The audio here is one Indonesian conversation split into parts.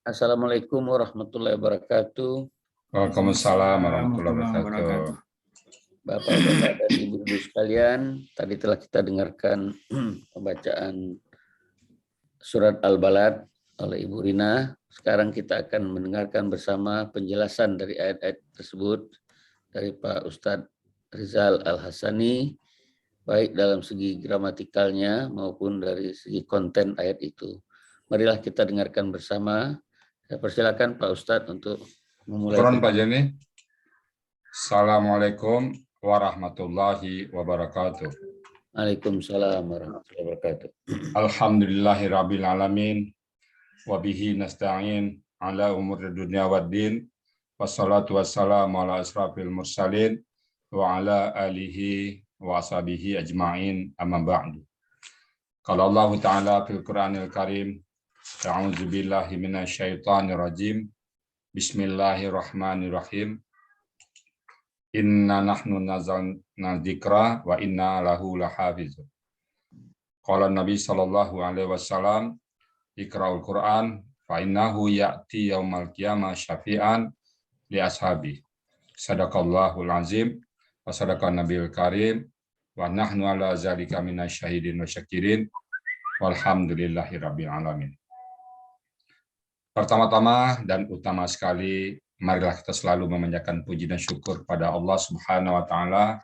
Assalamualaikum warahmatullahi wabarakatuh. Waalaikumsalam warahmatullahi wabarakatuh. Bapak-bapak dan ibu-ibu sekalian, tadi telah kita dengarkan pembacaan surat Al-Balad oleh Ibu Rina. Sekarang kita akan mendengarkan bersama penjelasan dari ayat-ayat tersebut dari Pak Ustadz Rizal Al-Hasani, baik dalam segi gramatikalnya maupun dari segi konten ayat itu. Marilah kita dengarkan bersama. Saya persilakan Pak Ustadz untuk memulai. Quran Pak Jani. Assalamualaikum warahmatullahi wabarakatuh. Waalaikumsalam warahmatullahi wabarakatuh. Alhamdulillahirabbil alamin wa bihi nasta'in ala umuri dunya waddin. Wassalatu wassalamu ala asrafil mursalin wa ala alihi wa ashabihi ajma'in amma ba'du. Qala Allah Ta'ala fil Qur'anil Karim, a'udzu billahi minasyaitonir rajim. Bismillahirrahmanirrahim. Inna nahnu nazzalna dzikra wa inna lahu lahafizun. Qala Nabi sallallahu alaihi wasallam, iqra'ul Qur'an fa innahu ya'ti yaumal qiyamah syafi'an li ashabi. Sadaqallahul azim wa sadaqan nabiyul karim wa nahnu ala zalika minasyahidin wa syakirin walhamdulillahirabbil alamin. Pertama-tama dan utama sekali, marilah kita selalu memanjatkan puji dan syukur pada Allah Subhanahu wa Ta'ala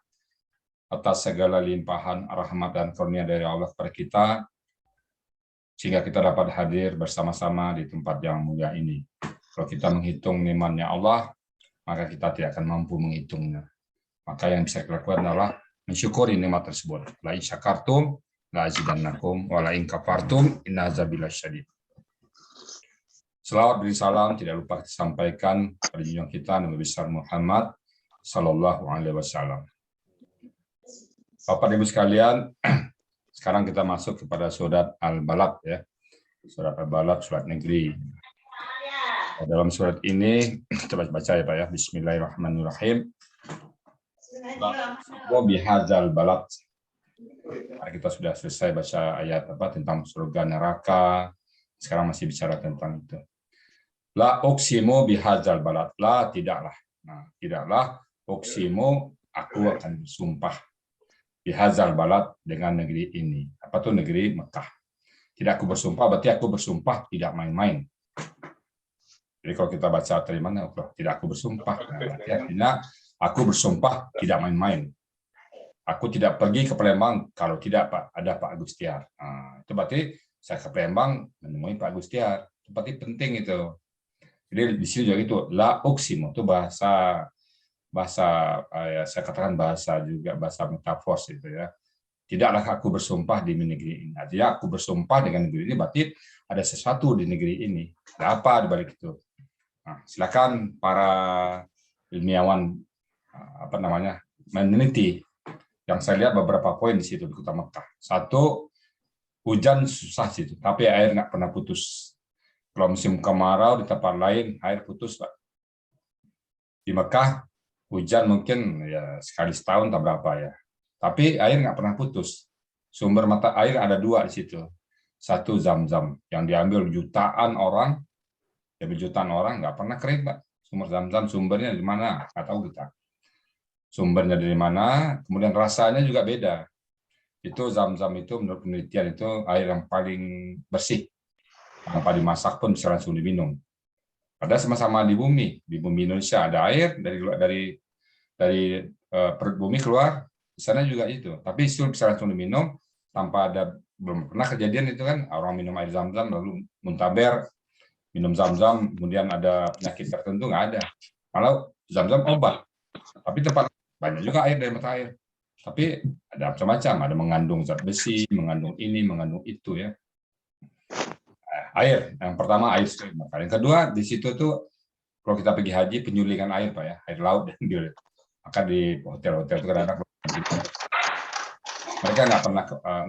atas segala limpahan rahmat dan karunia dari Allah kepada kita, sehingga kita dapat hadir bersama-sama di tempat yang mulia ini. Kalau kita menghitung nikmatnya Allah, maka kita tidak akan mampu menghitungnya. Maka yang bisa kita lakukan adalah mensyukuri nikmat tersebut. La in syakartum la azidannakum wa la in kafartum inna azabi lasyadid. Selawat dan salam tidak lupa disampaikan pada junjungan kita Nabi besar Muhammad sallallahu alaihi wasallam. Bapak Ibu sekalian, sekarang kita masuk kepada surat Al-Balad ya. Surat Al-Balad, surat negeri. Dalam surat ini kita baca ya Pak ya. Bismillahirrahmanirrahim. Wa bihadzal balad. Kita sudah selesai baca ayat tentang surga neraka. Sekarang masih bicara tentang itu. La uqsimu bihadzal balad. La tidaklah. Tidaklah uqsimu, aku akan bersumpah bihadzal balad, dengan negeri ini. Apa tuh negeri Mekah? Tidak aku bersumpah, berarti aku bersumpah tidak main-main. Jadi kalau kita baca dari mana, tidak aku bersumpah. Berarti artinya aku bersumpah tidak main-main. Aku tidak pergi ke Palembang kalau tidak ada Pak Agustiar. Itu berarti saya ke Palembang menemui Pak Agustiar. Itu berarti penting itu. Jadi di sini juga itu la uqsimu itu bahasa ya, saya katakan bahasa metafor itu ya. Tidaklah aku bersumpah di negeri ini. Artinya aku bersumpah dengan negeri ini berarti ada sesuatu di negeri ini. Ada apa di balik itu? Silakan para ilmiawan meneliti. Yang saya lihat beberapa poin di situ di Kota Mekah. Satu, hujan susah situ, tapi air nggak pernah putus. Kalau musim kemarau di tempat lain air putus, Pak. Di Mekah hujan mungkin ya sekali setahun tak berapa ya. Tapi air nggak pernah putus. Sumber mata air ada dua di situ. Satu Zam-Zam yang diambil jutaan orang nggak pernah kering, Pak. Sumber Zam-Zam sumbernya di mana? Nggak tahu kita. Sumbernya dari mana? Kemudian rasanya juga beda. Itu Zam-Zam itu menurut penelitian itu air yang paling bersih. Tanpa dimasak pun bisa langsung diminum. Padahal sama-sama di bumi Indonesia ada air dari perut bumi keluar, di sana juga itu. Tapi itu bisa langsung diminum tanpa belum pernah kejadian itu kan orang minum air Zam-Zam lalu muntaber, minum Zam-Zam kemudian ada penyakit tertentu, nggak ada. Kalau Zam-Zam obat, tapi tempat banyak juga air dari mata air. Tapi ada macam-macam, ada mengandung zat besi, mengandung ini, mengandung itu ya. Air, yang pertama air. Yang kedua di situ tuh kalau kita pergi haji penyulingan air Pak ya, air laut dan biol. Maka di hotel-hotel itu kadang-kadang mereka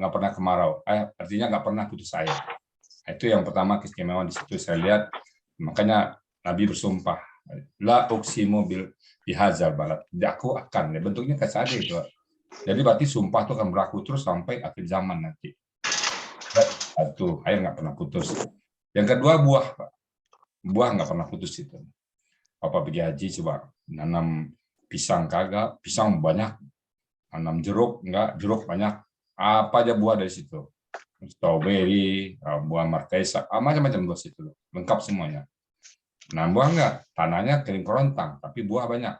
nggak pernah kemarau, artinya nggak pernah putus air. Itu yang pertama keistimewaan di situ saya lihat. Makanya Nabi bersumpah, la uqsimu bihadzal balad. Aku akan, bentuknya kayak itu. Jadi berarti sumpah itu akan berlaku terus sampai akhir zaman nanti. Itu air nggak pernah putus. Yang kedua buah, Pak. buah nggak pernah putus itu. Papa pergi haji coba nanam pisang kagak, pisang banyak, nanam jeruk enggak, jeruk banyak, apa aja buah dari situ, strawberry, buah marquesa, macam-macam buah situ, lengkap semuanya. Nah, buah enggak, tanahnya kering kerontang, tapi buah banyak.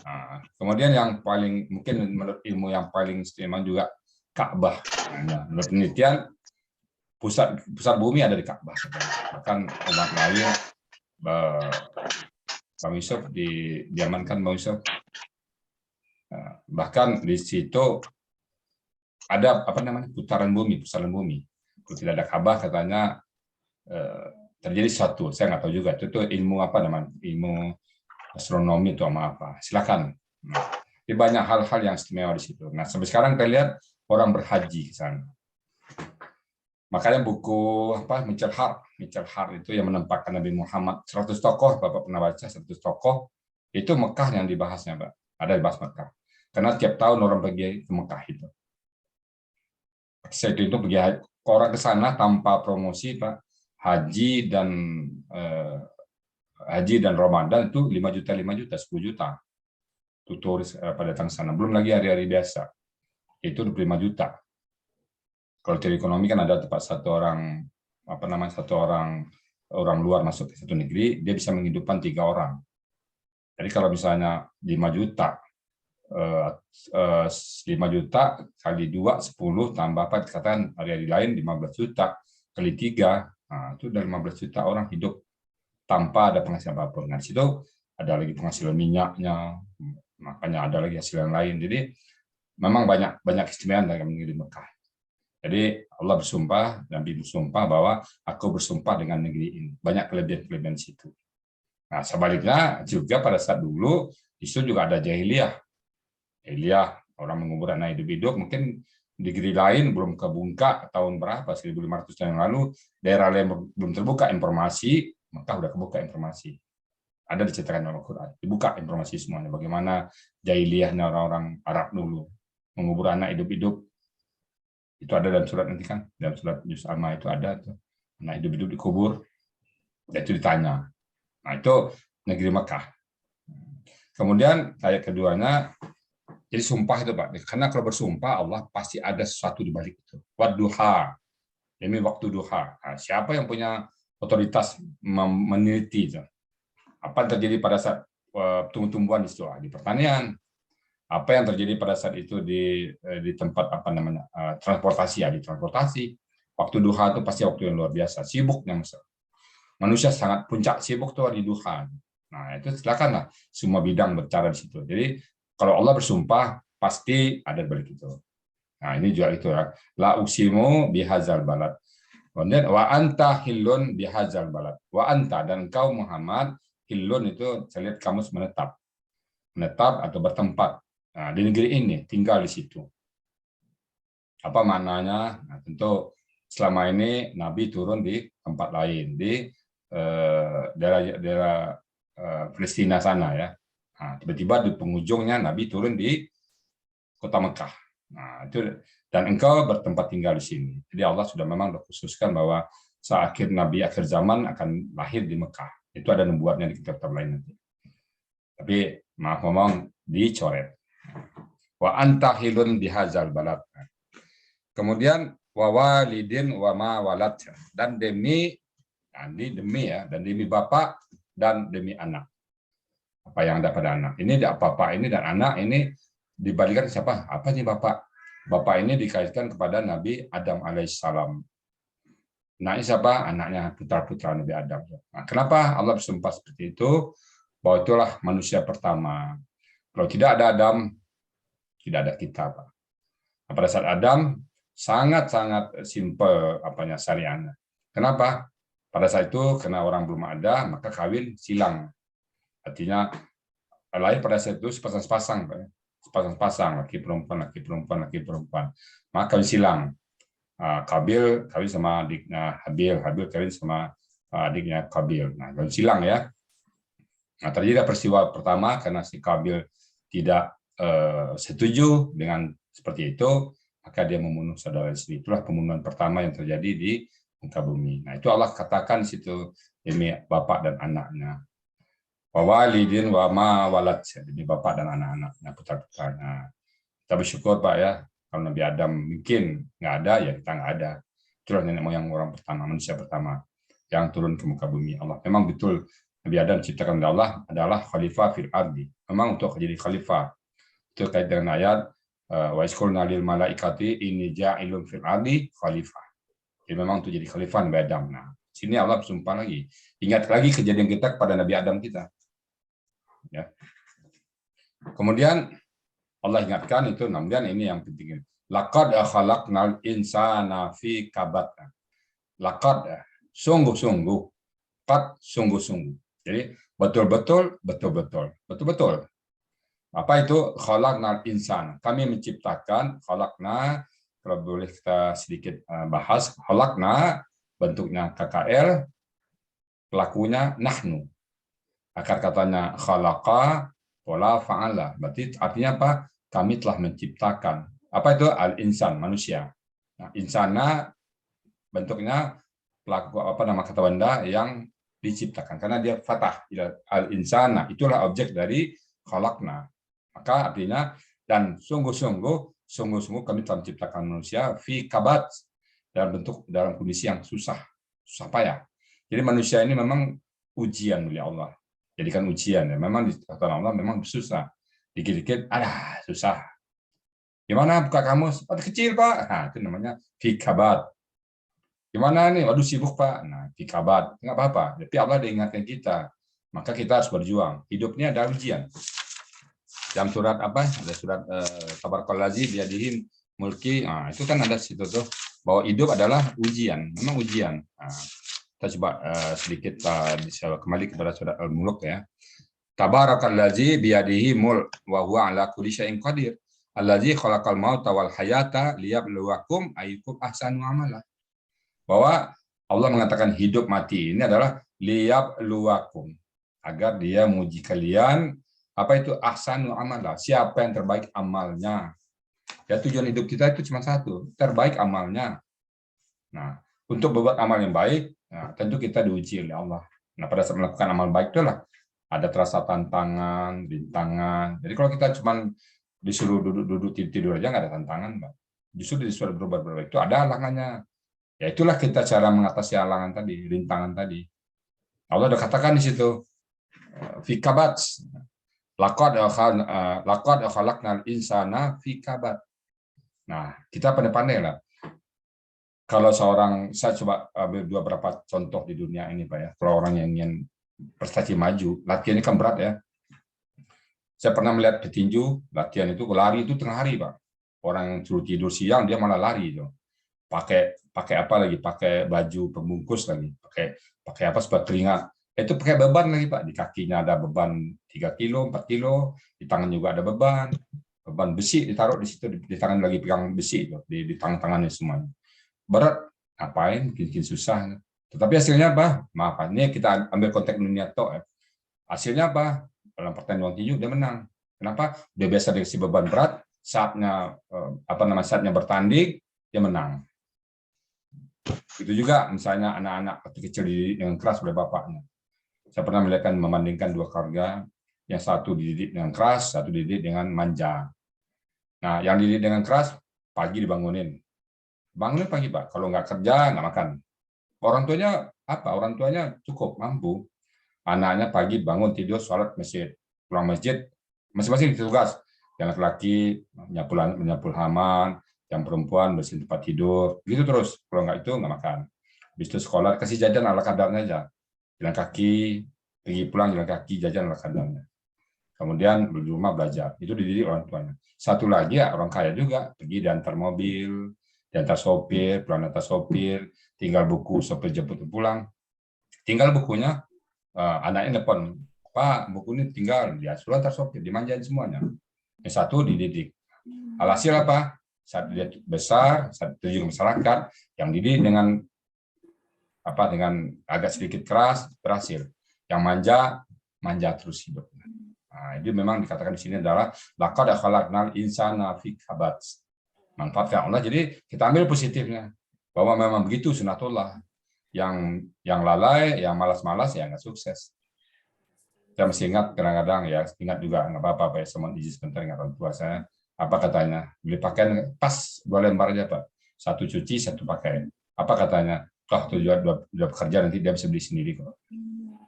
Nah, kemudian yang paling mungkin menurut ilmu yang paling istimewa juga Ka'bah. Nah, menurut penelitian pusat bumi ada di Ka'bah. Bahkan umat lain, Bang Yusuf diamankan Bang Yusuf. Bahkan di situ ada pusaran bumi. Kalau tidak ada Ka'bah katanya terjadi sesuatu. Saya nggak tahu juga. Itu ilmu ilmu astronomi atau apa. Silakan. Nah, banyak hal-hal yang istimewa di situ. Nah, sampai sekarang kita lihat orang berhaji ke sana. Makanya buku Mitchell Hart itu yang menempatkan Nabi Muhammad 100 tokoh, Bapak pernah baca 100 tokoh, itu Mekah yang dibahasnya, Pak. Ada dibahas Mekah. Karena tiap tahun orang pergi ke Mekah itu. Saya itu pergi orang ke sana tanpa promosi, Pak. Haji dan Ramadan itu 5 juta, 10 juta. Turis pada datang sana. Belum lagi hari-hari biasa. Itu 25 juta. Kalau teori ekonomi kan ada tempat satu orang luar masuk ke satu negeri, dia bisa menghidupkan 3 orang. Jadi kalau misalnya 5 juta, 5 juta kali 2, 10, tambah dikatakan hari-hari lain 15 juta, kali 3, nah, itu udah 15 juta orang hidup tanpa ada penghasilan apapun. Nah, di situ ada lagi penghasilan minyaknya, makanya ada lagi hasil yang lain. Jadi memang banyak keistimewaan dalam negeri Mekah. Jadi Allah bersumpah, Nabi bersumpah bahwa aku bersumpah dengan negeri ini. Banyak kelebihan-kelebihan di situ. Nah, sebaliknya juga pada saat dulu, itu juga ada jahiliyah. Orang mengubur anak hidup-hidup, mungkin di negeri lain belum kebuka tahun berapa, 1500 tahun yang lalu, daerah lain belum terbuka informasi, maka udah kebuka informasi. Ada diceritakan dalam Al-Quran, dibuka informasi semuanya. Bagaimana jahiliyahnya orang-orang Arab dulu, mengubur anak hidup-hidup. Itu ada dalam surat nanti kan, dalam surat Juz Amma itu ada tuh, anak hidup-hidup dikubur, dan itu ditanya. Nah, itu negeri Mekah. Kemudian ayat keduanya, jadi sumpah itu Pak, karena kalau bersumpah Allah pasti ada sesuatu di balik itu. Wadduha, ini waktu duha. Nah, siapa yang punya otoritas meneliti itu? Apa yang terjadi pada saat tumbuh-tumbuhan di situ? Di pertanian. Apa yang terjadi pada saat itu di tempat transportasi, di transportasi. Waktu duha itu pasti waktu yang luar biasa, sibuknya manusia sangat puncak sibuk tuh di duha. Nah, itu silakanlah semua bidang bercara di situ. Jadi kalau Allah bersumpah pasti ada balik itu. Nah, ini juga itu ya. La uksimu bihadzal balad. Kemudian wa anta hillun bihadzal balad. Wa anta, dan engkau Muhammad, hillun itu saya lihat kamus menetap atau bertempat. Nah, di negeri ini tinggal di situ. Apa maknanya? Nah, tentu selama ini Nabi turun di tempat lain, di daerah Palestina sana ya. Nah, tiba-tiba di penghujungnya Nabi turun di kota Mekah. Nah, itu, dan engkau bertempat tinggal di sini. Jadi Allah sudah memang khususkan bahwa saat akhir Nabi akhir zaman akan lahir di Mekah. Itu ada nubuatnya di kitab lain nanti. Tapi maaf ngomong dicoret. Wa anta hilun bihadzal balad. Kemudian wa walidin wa ma walad, dan demi bapak dan demi anak. Apa yang ada pada anak. Ini bapak ini dan anak ini dibalikan siapa? Apa nih bapak? Bapak ini dikaitkan kepada Nabi Adam alaihissalam. Anaknya siapa? Anaknya putra-putra Nabi Adam. Nah, kenapa Allah bersumpah seperti itu? Bahwa itulah manusia pertama. Kalau tidak ada Adam, tidak ada kita, Pak. Nah, pada saat Adam sangat-sangat simpel syariatnya. Kenapa? Pada saat itu karena orang belum ada, maka kawin silang. Artinya lahir pada saat itu sepasang-sepasang, laki perempuan. Maka kawin silang. Kabil kawin sama adiknya Habil kawin sama adiknya Kabil. Nah, kawin silang ya. Nah, terjadi peristiwa pertama karena si Kabil tidak setuju dengan seperti itu, maka dia membunuh saudara sendiri. Itulah pembunuhan pertama yang terjadi di muka bumi. Nah, itu Allah katakan di situ demi bapak dan anaknya. Wawalidin wa ma walad, demi bapak dan anak-anaknya, putra-putranya. Kita bersyukur Pak ya, kalau Nabi Adam mungkin nggak ada, ya kita nggak ada. Itulah nenek moyang orang pertama, manusia pertama yang turun ke muka bumi Allah. Memang betul Nabi Adam diciptakan oleh Allah adalah khalifah fil ardi. Memang untuk jadi khalifah. Itu kait dengan ayat wa isqulna lil malaikati inni ja'ilun fil ardi khalifah. Jadi memang untuk jadi khalifah Nabi Adam. Nah, sini Allah bersumpah lagi. Ingat lagi kejadian kita kepada Nabi Adam kita. Ya. Kemudian Allah ingatkan itu, kemudian ini yang penting. Laqad khalaqnal insana fi kabad. Laqad, sungguh-sungguh, qad, sungguh-sungguh. Jadi betul-betul. Apa itu khalaqnal insan? Kami menciptakan, khalaqna, kalau boleh kita sedikit bahas, khalaqna bentuknya KKL, pelakunya nahnu. Akar katanya khalaqa, pola fa'ala. Berarti artinya apa? Kami telah menciptakan. Apa itu al-insan, manusia. Nah, insana bentuknya pelaku apa nama kata benda yang diciptakan karena dia fatah. Al-insana itulah objek dari khalaqna. Maka artinya dan sungguh-sungguh kami telah menciptakan manusia fi kabad dalam kondisi yang susah payah. Jadi manusia ini memang ujian oleh Allah. Jadikan ujian ya. Memang di kata Allah memang susah. Dikit-dikit, susah. Gimana buka kamus? Kecil Pak. Nah, itu namanya fi kabad. Gimana nih? Waduh sibuk Pak. Nah, fi kabad. Nggak apa-apa. Tapi Allah diingatkan kita. Maka kita harus berjuang. Hidupnya ada ujian. Dalam surat apa? Ada surat Tabarakalladzi biyadihi mulki. Nah, itu kan ada situ tuh bahwa hidup adalah ujian. Memang ujian. Nah, kita coba sedikit kembali kepada surat Al-Mulk ya. Tabarakalladzi biyadihi mulk wa huwa ala kulli syai'in qadir. Alladzi khalaqal mauta wal hayata liyabluwakum ayyukum ahsanu amala. Bahwa Allah mengatakan hidup mati ini adalah liyabluwakum, agar dia menguji kalian apa itu ahsanu amala, siapa yang terbaik amalnya. Ya tujuan hidup kita itu cuma satu, terbaik amalnya. Nah, untuk berbuat amal yang baik, nah, tentu kita diuji oleh Allah. Nah, pada saat melakukan amal baik itulah ada terasa tantangan, rintangan. Jadi kalau kita cuma disuruh duduk tidur aja nggak ada tantangan, Mbak. Justru disuruh berbuat itu ada halangannya. Ya itulah kita cara mengatasi halangan tadi, rintangan tadi. Allah sudah katakan di situ, fi kabad. Laqad khalaqnal insana fi kabad. Nah, kita pandai-pandai lah. Kalau saya coba ambil beberapa contoh di dunia ini Pak ya. Kalau orang yang ingin prestasi maju, latihannya kan berat ya. Saya pernah melihat petinju, latihan itu lari itu tengah hari Pak. Orang yang suruh tidur siang dia malah lari itu. Pakai apa lagi? Pakai baju pembungkus lagi. Pakai apa sebab teringat. Itu pakai beban lagi Pak. Di kakinya ada beban 3 kilo, 4 kilo, di tangan juga ada beban besi ditaruh di situ, di tangan lagi pegang besi itu, di tangan-tangannya semuanya. Berat, ngapain, bikin susah. Tetapi hasilnya apa? Maaf, ini kita ambil konteks dunia tok. Hasilnya apa? Dalam pertandingan tinju dia menang. Kenapa? Dia biasa dikasih beban berat, saatnya bertanding dia menang. Itu juga misalnya anak-anak kecil dididik dengan keras oleh bapaknya. Saya pernah membandingkan dua keluarga, yang satu dididik dengan keras, satu dididik dengan manja. Nah, yang dididik dengan keras pagi dibangunin. Bangunin pagi Pak, kalau nggak kerja nggak makan. Orang tuanya apa? Orang tuanya cukup mampu. Anaknya pagi bangun tidur sholat masjid, pulang masjid masing-masing tugas. Yang laki-laki menyapu halaman, yang perempuan bersihin tempat tidur, gitu terus. Kalau nggak itu nggak makan. Habis itu sekolah kasih jajan ala kadarnya aja. Jalan kaki, pergi pulang jalan kaki, jajan ala kadarnya. Kemudian di rumah belajar. Itu dididik orang tuanya. Satu lagi ya orang kaya juga, pergi diantar mobil, diantar sopir, pulang antar sopir, tinggal buku sopir jemput pulang. Tinggal bukunya, anaknya telepon, Pak, buku ini tinggal, dia suruh antar sopir, dimanjain semuanya. Yang satu dididik. Alhasil apa? Saat dia besar, saat terjun masyarakat, yang dididik dengan agak sedikit keras, berhasil. Yang manja terus hidup. Nah, itu memang dikatakan di sini adalah laqad khalaqnal insana fi kabad. Manfaatkan Allah. Jadi kita ambil positifnya bahwa memang begitu sunatullah. yang lalai, yang malas-malas ya nggak sukses. Saya masih ingat kadang-kadang ya, ingat juga nggak apa-apa ya, semua izin sebentar dengan orang tua saya. Apa katanya? Beli pakaian pas 2 lembar aja Pak. 1 cuci, 1 pakai. Apa katanya? Toh tujuan dua bekerja nanti dia bisa beli sendiri kok.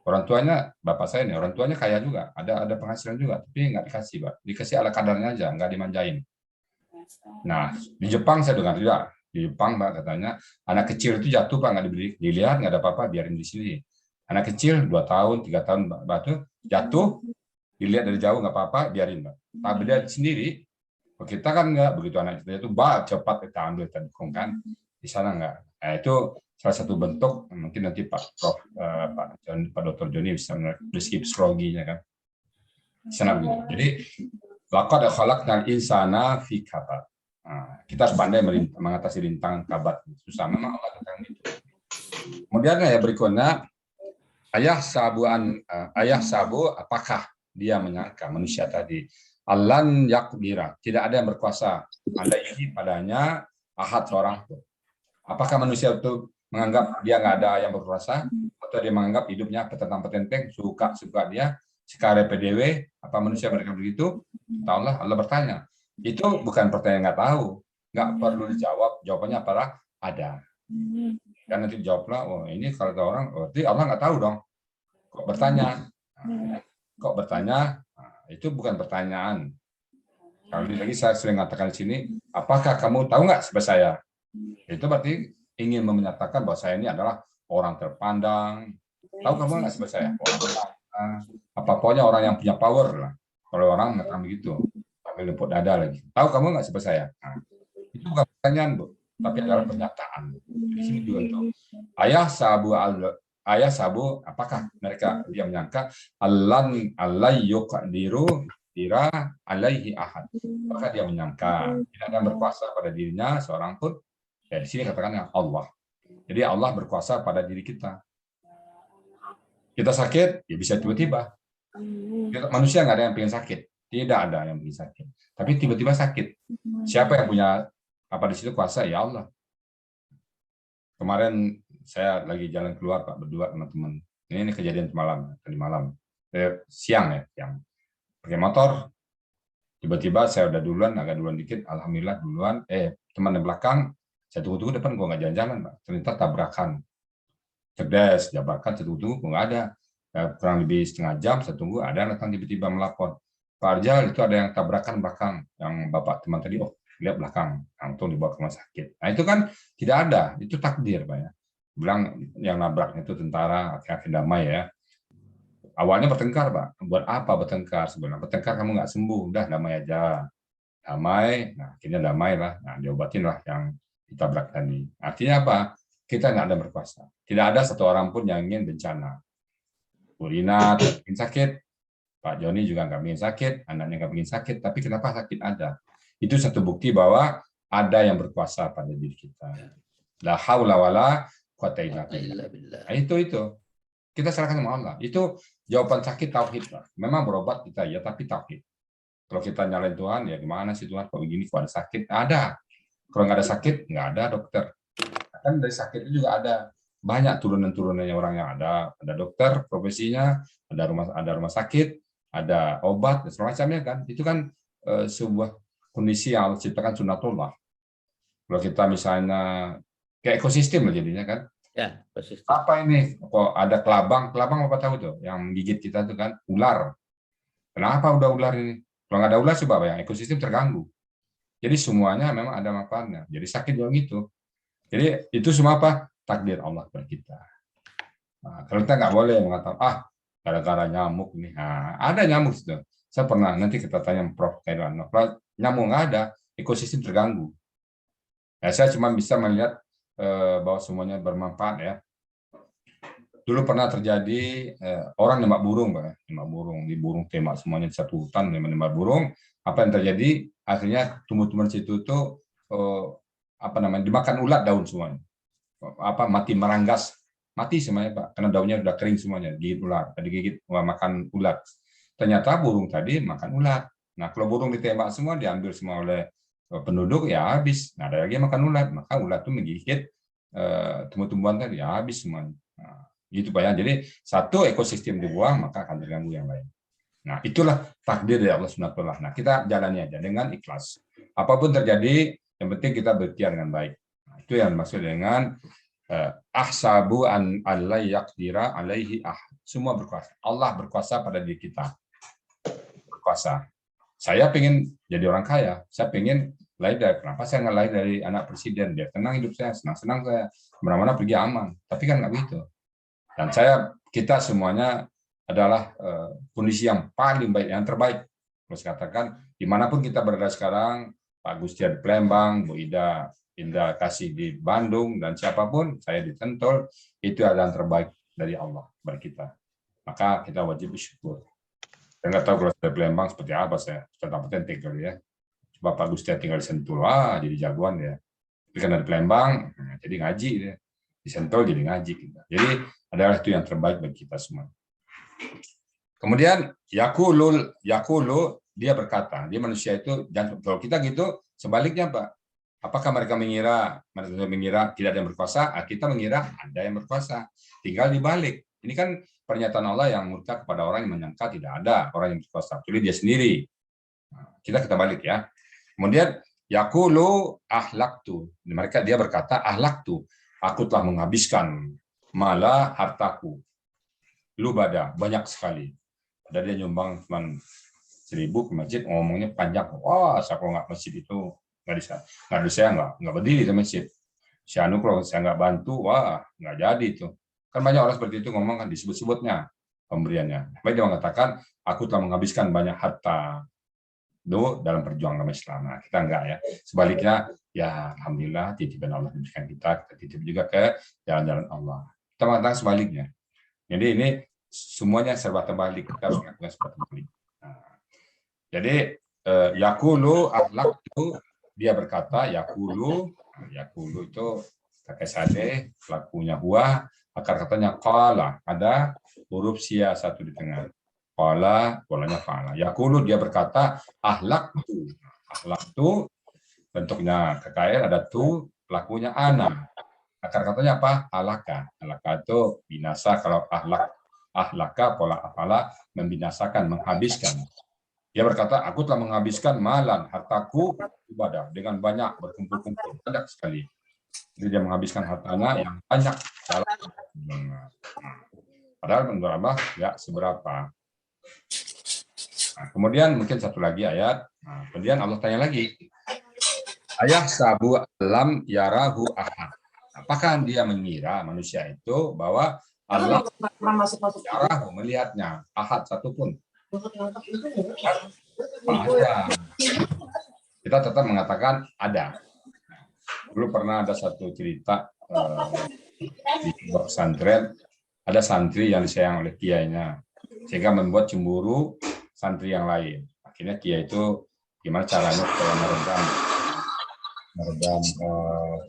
Orang tuanya, bapak saya nih, orang tuanya kaya juga, ada penghasilan juga, tapi nggak dikasih Pak. Dikasih ala kadarnya aja, nggak dimanjain. Nah, di Jepang saya dengar juga. Di Jepang Pak katanya, anak kecil itu jatuh Pak, nggak dibeli, dilihat nggak ada apa-apa, biarin di sini. Anak kecil 2 tahun, 3 tahun batu jatuh, dilihat dari jauh nggak apa-apa, biarin Pak. Tapi dia sendiri, kita kan nggak begitu anak kita itu cepat kita ambil tadikung kan, di sana nggak. Nah, itu salah satu bentuk mungkin nanti Pak Prof Pak Dr. Joni bisa deskripsi psikologinya kan. Di sana begitu. Jadi laqad khalaqnal insana fi kabad. Nah, kita harus pandai mengatasi rintangan kabat. Susah memang Allah tentang itu. Kemudian ya berikutnya ayah sabu apakah dia menyangka manusia tadi Allan yakdira, tidak ada yang berkuasa alaihi padanya ahad seorang pun. Apakah manusia itu menganggap dia nggak ada yang berkuasa atau dia menganggap hidupnya petentang-petenteng, suka dia sekare PDW, apa manusia mereka begitu? Allah bertanya. Itu bukan pertanyaan nggak tahu, nggak perlu dijawab, jawabannya apa? Ada. Dan nanti jawablah, oh ini kalau ada orang, berarti Allah nggak tahu dong. Kok bertanya? Kok bertanya? Itu bukan pertanyaan. Kalau lagi saya sering mengatakan di sini, apakah kamu tahu nggak siapa saya? Itu berarti ingin menyatakan bahwa saya ini adalah orang terpandang. Tahu kamu nggak siapa saya? Apa pokoknya orang yang punya power lah. Kalau orang mengatakan begitu, sambil lemput dada lagi. Tahu kamu nggak siapa saya? Nah, itu bukan pertanyaan, Bu, tapi adalah pernyataan. Di sini juga itu. Ayah sabu, apakah mereka dia menyangka dira alaihi ahad. Apakah dia menyangka tidak ada yang berkuasa pada dirinya seorang pun? Ya di sini katakan Allah. Jadi Allah berkuasa pada diri kita. Kita sakit, ya bisa tiba-tiba. Manusia nggak ada yang pengen sakit, tidak ada yang pengen sakit. Tapi tiba-tiba sakit. Siapa yang punya apa di situ kuasa? Ya Allah. Kemarin saya lagi jalan keluar Pak berdua teman-teman. Ini kejadian tadi malam, siang ya, siang. Pakai motor, tiba-tiba saya udah duluan, agak duluan dikit, alhamdulillah duluan. Teman di belakang, saya tunggu-tunggu depan, gue nggak jalan-jalan Pak. Ternyata tabrakan. Cerdas, tabrakan, saya tunggu-tunggu, gue nggak ada. Kurang lebih setengah jam, saya tunggu, ada yang datang tiba-tiba melapor. Pak Arjal, itu ada yang tabrakan belakang, yang bapak teman tadi, lihat belakang, langsung dibawa ke rumah sakit. Nah itu kan tidak ada, itu takdir Pak ya. Bilang yang nabraknya itu tentara, akhir-akhir damai ya. Awalnya bertengkar Pak, buat apa bertengkar sebenarnya? Bertengkar kamu nggak sembuh, udah damai aja. Damai, nah akhirnya damai lah, nah diobatin lah yang ditabrak tadi. Artinya apa? Kita nggak ada berkuasa. Tidak ada satu orang pun yang ingin bencana. Bu Rina ingin sakit, Pak Joni juga nggak ingin sakit, anaknya nggak ingin sakit, tapi kenapa sakit ada? Itu satu bukti bahwa ada yang berkuasa pada diri kita. La haula wala quwata illa billah. Nah, itu. Kita serahkan sama Allah. Itu jawaban sakit tauhid, Pak. Memang berobat kita ya, tapi tauhid. Kalau kita nyalain Tuhan, ya gimana sih Tuhan? Kalau begini, kalau ada sakit, ada. Kalau nggak ada sakit, nggak ada dokter. Kan dari sakit itu juga ada banyak turunan-turunannya orang yang ada dokter profesinya, ada rumah sakit, ada obat dan semacamnya kan. Itu kan sebuah kondisi yang Allah ciptakan sunatullah. Kalau kita misalnya kayak ekosistem lah jadinya kan. Ya, ekosistem. Apa ini? Kok ada kelabang apa tahu tuh yang gigit kita tuh kan ular. Kenapa udah ular ini? Kalau nggak ada ular coba yang ekosistem terganggu. Jadi semuanya memang ada manfaatnya. Jadi sakit juga gitu. Jadi itu semua apa? Takdir Allah bagi kita. Nah, kalau kita nggak boleh mengatakan, gara-gara nyamuk nih. Nah, ada nyamuk itu. Saya pernah, nanti kita tanya Prof. Kailan. Kalau nyamuk nggak ada, ekosistem terganggu. Ya, saya cuma bisa melihat bahwa semuanya bermanfaat ya. Dulu pernah terjadi orang nembak burung, Pak. Nembak burung, di burung tembak semuanya di satu hutan nembak burung. Apa yang terjadi? Akhirnya tumbuh-tumbuhan situ tuh dimakan ulat daun semuanya. Mati meranggas, mati semuanya Pak, karena daunnya sudah kering semuanya, digigit ulat, makan ulat. Ternyata burung tadi makan ulat. Nah kalau burung ditembak semua, diambil semua oleh penduduk, ya habis. Nah ada lagi makan ulat, maka ulat itu menggigit tumbuh-tumbuhan tadi habis semuanya. Nah, gitu Pak ya. Jadi satu ekosistem dibuang, maka akan terganggu yang lain. Nah, itulah takdir dari Allah Subhanahu wa taala. Nah, kita jalani aja dengan ikhlas. Apapun terjadi, yang penting kita berikhtiar dengan baik. Nah, itu yang maksud dengan ahsabu an alla yaqdira alaihi ahad. Semua berkuasa. Allah berkuasa pada diri kita. Berkuasa. Saya pengen jadi orang kaya. Saya pengen lahir dari, kenapa saya nggak lahir dari anak presiden? Biar tenang hidup saya, senang-senang saya. Kemana-mana pergi aman. Tapi kan nggak begitu. Dan kita semuanya adalah kondisi yang paling baik, yang terbaik. Terus katakan, dimanapun kita berada sekarang, Pak Gustian di Palembang, Bu Ida, Indra Kasih di Bandung, dan siapapun, saya di Sentul, itu adalah yang terbaik dari Allah bagi kita. Maka kita wajib bersyukur. Saya nggak tahu kalau saya di Palembang seperti apa, saya dapat kali ya. Coba Pak Gustian tinggal di Sentul, jadi jagoan ya. Tapi karena di Palembang, jadi ngaji ya. Di Sentul jadi ngaji kita. Jadi adalah itu yang terbaik bagi kita semua. Kemudian yakulu dia berkata, dia manusia itu, dan kalau kita gitu sebaliknya Pak. Apakah mereka mengira tidak ada yang berkuasa? Kita mengira ada yang berkuasa. Tinggal dibalik. Ini kan pernyataan Allah yang murka kepada orang yang menyangka tidak ada orang yang berkuasa. Jadi dia sendiri. Kita balik ya. Kemudian yakulu ahlaktu. Dia berkata ahlaktu. Aku telah menghabiskan malah hartaku. Lubada, banyak sekali. Padahal dia nyumbang cuma 1.000 ke masjid, ngomongnya panjang. Wah, saya kalau nggak masjid itu nggak bisa. Nggak saya nggak berdiri di masjid. Si Anu kalau saya nggak bantu, wah nggak jadi itu. Kan banyak orang seperti itu ngomong kan disebut-sebutnya pemberiannya. Baik dia mengatakan, aku telah menghabiskan banyak harta itu dalam perjuangan Islam. Nah, kita enggak ya. Sebaliknya, ya alhamdulillah titipan Allah memberikan kita titip juga ke jalan-jalan Allah. Kita mengatakan sebaliknya. Jadi ini semuanya serba terbalik, kita harus melakukan serba terbalik. Nah, jadi yakulu akhlak itu dia berkata yakulu itu pakai sade, pelakunya huwa, akar katanya qala, ada huruf sia satu di tengah. Qala, bolanya fa'ala. Yakulu dia berkata akhlak tu bentuknya KKL ada tu, pelakunya ana. Akar katanya apa? Alaka. Alaka itu binasa, kalau ahlaka pola afala membinasakan, menghabiskan. Dia berkata, aku telah menghabiskan malan, hartaku ibadah dengan banyak berkumpul-kumpul, banyak sekali. Jadi dia menghabiskan hartanya yang banyak. Padahal menurut Allah ya seberapa. Nah, kemudian mungkin satu lagi ayat. Nah, kemudian Allah tanya lagi. Ayah sabu alam yarahu ahad. Apakah dia mengira manusia itu bahwa Allah yarahu melihatnya ahad satupun? Ada. Kita tetap mengatakan ada. Dulu pernah ada satu cerita di pesantren, ada santri yang disayang oleh kiainya, sehingga membuat cemburu santri yang lain. Akhirnya kiai itu gimana caranya supaya meredam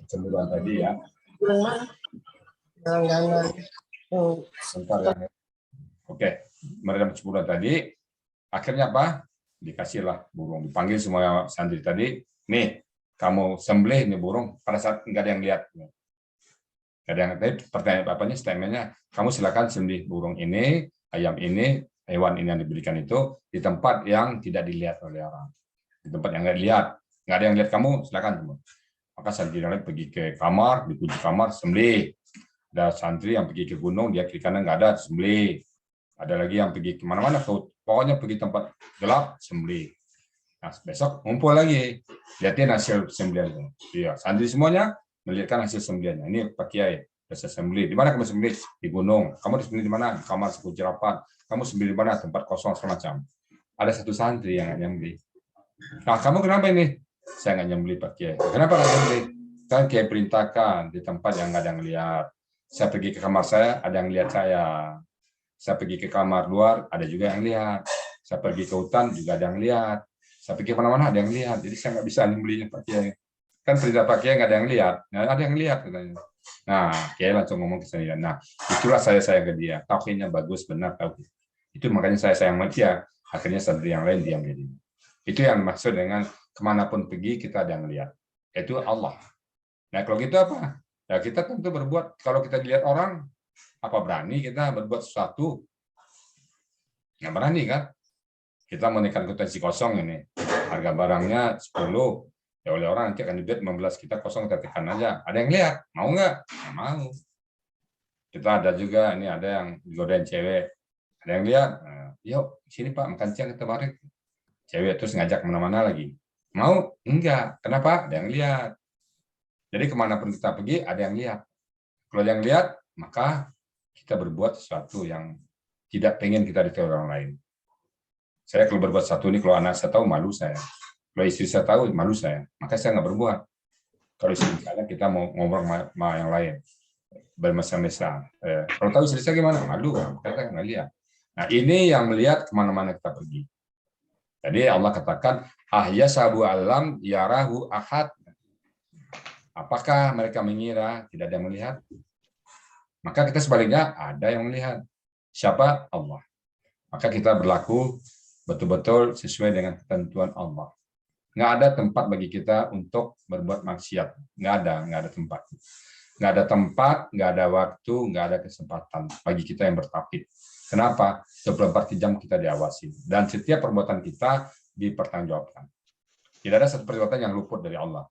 kecemburuan tadi ya. Bentar ya. Oke, meredam kecemburuan tadi. Akhirnya apa? Dikasihlah burung, dipanggil semua santri tadi, nih kamu sembelih nih burung, pada saat nggak ada yang lihat. Nggak ada yang lihat, pertanyaan bapaknya, statementnya, kamu silakan sembelih burung ini, ayam ini, hewan ini yang diberikan itu di tempat yang tidak dilihat oleh orang. Di tempat yang nggak dilihat, nggak ada yang lihat kamu, silakan. Maka santri yang lain pergi ke kamar, dikunci kamar, sembelih. Ada santri yang pergi ke gunung, dia kiri kanan nggak ada, sembelih. Ada lagi yang pergi kemana-mana, pokoknya pergi tempat gelap, sembelih. Nah, besok ngumpul lagi, lihatin hasil sembelihan itu. Iya, santri semuanya melihatkan hasil sembelihannya. Ini Pak Kiai, hasil sembelih. Di mana kamu sembelih? Di gunung. Kamu disembelih di mana? Di kamar sekunci rapat. Kamu sembelih di mana? Tempat kosong semacam. Ada satu santri yang nyembelih. Nah, kamu kenapa ini? Saya nggak nyembelih Pak Kiai. Kenapa nggak nyembelih? Kan Kiai perintahkan di tempat yang nggak ada yang lihat. Saya pergi ke kamar saya, ada yang lihat saya. Saya pergi ke kamar luar, ada juga yang lihat. Saya pergi ke hutan, juga ada yang lihat. Saya pergi kemana-mana, ada yang lihat. Jadi saya nggak bisa nyembelihnya Pak Kiai. Kan perintah Pak Kiai nggak ada yang lihat. Nah, ada yang lihat katanya. Nah, Kiai langsung ngomong ke saya. Nah, itulah saya sayang ke dia. Tauhidnya bagus, benar tauhid. Itu makanya saya sayang sama dia. Akhirnya santri yang lain diam jadi. Itu yang maksud dengan kemanapun pergi kita ada yang lihat. Itu Allah. Nah, kalau gitu apa? Ya kita tentu berbuat, kalau kita dilihat orang, apa berani kita berbuat sesuatu? Nggak berani kan? Kita menekan potensi kosong ini. Harga barangnya 10, ya oleh orang nanti akan dibuat 15, kita kosong, kita tekan aja. Ada yang lihat, mau nggak? Nggak mau. Kita ada juga, ini ada yang digodain cewek. Ada yang lihat, yuk sini Pak, makan siang kita bareng. Cewek terus ngajak kemana-mana lagi. Mau? Enggak. Kenapa? Ada yang lihat. Jadi kemanapun kita pergi, ada yang lihat. Kalau yang lihat, maka kita berbuat sesuatu yang tidak pengen kita dilihat orang lain. Saya kalau berbuat satu ini, kalau anak saya tahu, malu saya. Kalau istri saya tahu, malu saya. Maka saya nggak berbuat. Kalau istri misalnya kita mau ngobrol sama yang lain, bermesra-mesra. Kalau tahu istri saya gimana? Malu, kita nggak lihat. Nah ini yang melihat kemana-mana kita pergi. Jadi Allah katakan, ahyasabu alam yarahu ahad. Apakah mereka mengira tidak ada yang melihat? Maka kita sebaliknya ada yang melihat. Siapa? Allah. Maka kita berlaku betul-betul sesuai dengan ketentuan Allah. Nggak ada tempat bagi kita untuk berbuat maksiat. Nggak ada tempat. Nggak ada tempat, nggak ada waktu, nggak ada kesempatan bagi kita yang bertauhid. Kenapa? 24 jam kita diawasi. Dan setiap perbuatan kita dipertanggungjawabkan. Tidak ada satu perbuatan yang luput dari Allah.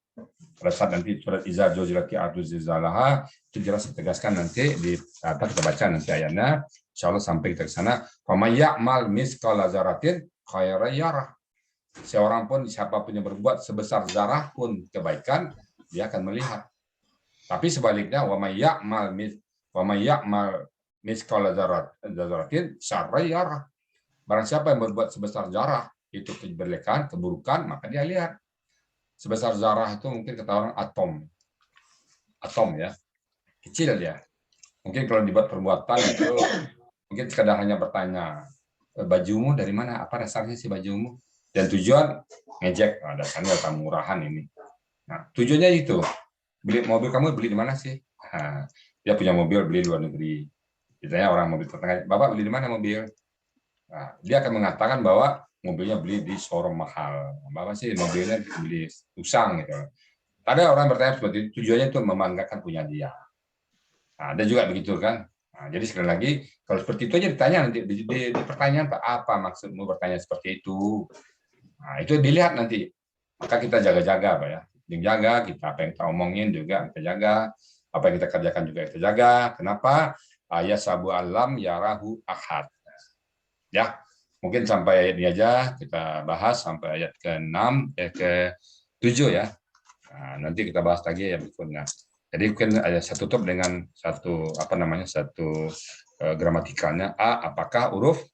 Pada saat nanti surat Iza Zulzilati Ardu Zilzalaha itu jelas ditegaskan nanti di atas, kita baca nanti ayatnya. Insya Allah sampai kita ke sana. Faman ya'mal misqala dzarratin khairan yarah. Seorang pun, siapapun yang berbuat sebesar zarah pun kebaikan, dia akan melihat. Tapi sebaliknya, wa may ya'mal misqala dzarratin syarran yarah. Barang siapa yang berbuat sebesar zarah itu kejelekan, keburukan, maka dia lihat. Sebesar zarah itu mungkin kata orang atom ya, kecil dia. Mungkin kalau dibuat perbuatan itu mungkin sekadar hanya bertanya, bajumu dari mana, apa dasarnya sih bajumu, dan tujuan ngejek, dasarnya kamu murahan ini. Nah tujuannya itu, beli mobil kamu beli di mana sih? Nah, dia punya mobil beli di luar negeri. Biasanya orang mobil tetangga, bapak beli di mana mobil? Nah, dia akan mengatakan bahwa mobilnya beli di showroom mahal. Bapak sih mobilnya beli usang gitu. Ada orang bertanya seperti itu, tujuannya itu membanggakan punya dia. Nah, ada juga begitu kan. Nah, jadi sekali lagi, kalau seperti itu aja ditanya nanti di pertanyaan, Pak, apa maksudmu bertanya seperti itu? Nah, itu dilihat nanti. Maka kita jaga-jaga, Pak ya. Jaga kita, apa yang kita omongin juga kita jaga, apa yang kita kerjakan juga kita jaga. Kenapa? Ayat sabu alam yarahu ahad. Ya, mungkin sampai ayat ini aja kita bahas sampai ayat ke-6, ke-7 ya. Nah, nanti kita bahas lagi ya berikutnya. Jadi mungkin ada saya tutup dengan satu satu gramatikalnya. Apakah huruf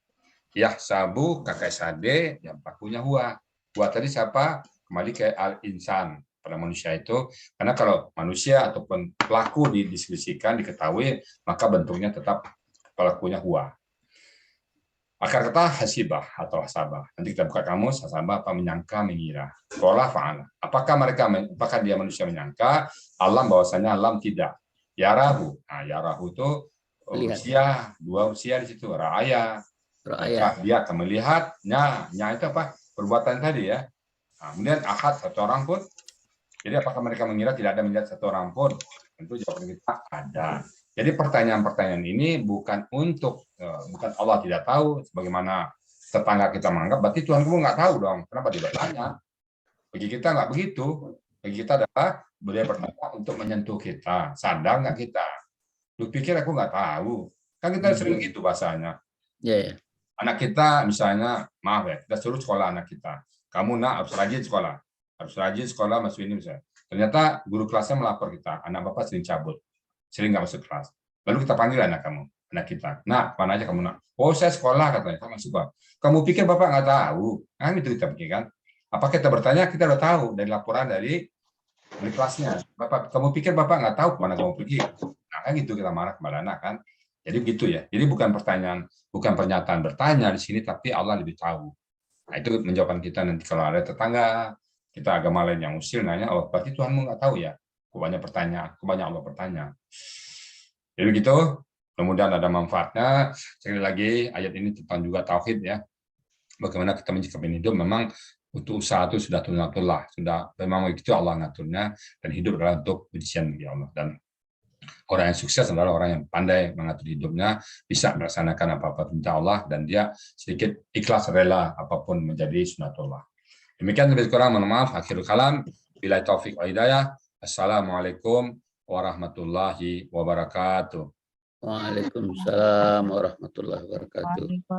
yahsabu kakak sade yang pakunya huwa. Huwa tadi siapa? Kembali ke al-insan pada manusia itu. Karena kalau manusia ataupun pelaku didiskusikan, diketahui, maka bentuknya tetap pelakunya huwa. Akar kata hasibah atau hasabah. Nanti kita buka kamus, hasabah apa menyangka, mengira. Qala fa'ala. Apakah dia manusia menyangka? Alam bahwasanya alam tidak. Yarahu. Nah, yarahu itu usia, dua usia di situ. Ra'aya. Dia akan melihatnya. Nya itu apa? Perbuatan tadi ya. Nah, kemudian ahad, satu orang pun. Jadi apakah mereka mengira tidak ada melihat satu orang pun? Tentu jawaban kita ada. Jadi pertanyaan-pertanyaan ini bukan Allah tidak tahu, sebagaimana tetangga kita menganggap, berarti Tuhan kamu nggak tahu dong, kenapa dia bertanya? Bagi kita nggak begitu, bagi kita adalah beliau bertanya untuk menyentuh kita, sadar nggak kita? Lu pikir aku nggak tahu? Kan kita sering gitu bahasanya. Yeah. Anak kita misalnya, maaf ya, kita suruh sekolah anak kita, kamu harus rajin sekolah, masuk ini misalnya. Ternyata guru kelasnya melapor kita, anak bapak sering cabut. Sering nggak masuk kelas. Lalu kita panggil anak kita. Nah, mana aja kamu nak? Oh, saya sekolah katanya. Kamu masuk Pak. Kamu pikir bapak nggak tahu? Kan itu kita pikir kan? Apa kita bertanya? Kita udah tahu dari laporan dari kelasnya. Bapak, kamu pikir bapak nggak tahu kemana kamu pergi? Nah, kan gitu kita marah kepada anak kan? Jadi begitu ya. Jadi bukan pernyataan bertanya di sini, tapi Allah lebih tahu. Nah, itu menjawabkan kita nanti kalau ada tetangga kita agama lain yang usil nanya, oh berarti Tuhanmu nggak tahu ya? Kebanyakan Allah bertanya. Jadi begitu, mudah-mudahan ada manfaatnya. Sekali lagi, ayat ini tentang juga tauhid ya. Bagaimana kita menyikapi hidup, memang untuk usaha itu sudah tunatullah, sudah memang begitu Allah ngaturnya, dan hidup adalah untuk pujian bagi Allah. Dan Orang yang sukses adalah orang yang pandai mengatur hidupnya, bisa melaksanakan apa-apa perintah Allah, dan dia sedikit ikhlas rela apapun menjadi sunatullah. Demikian lebih kurang, mohon maaf. Akhirul kalam. Bila taufik wa hidayah. Assalamualaikum warahmatullahi wabarakatuh. Waalaikumsalam warahmatullahi wabarakatuh.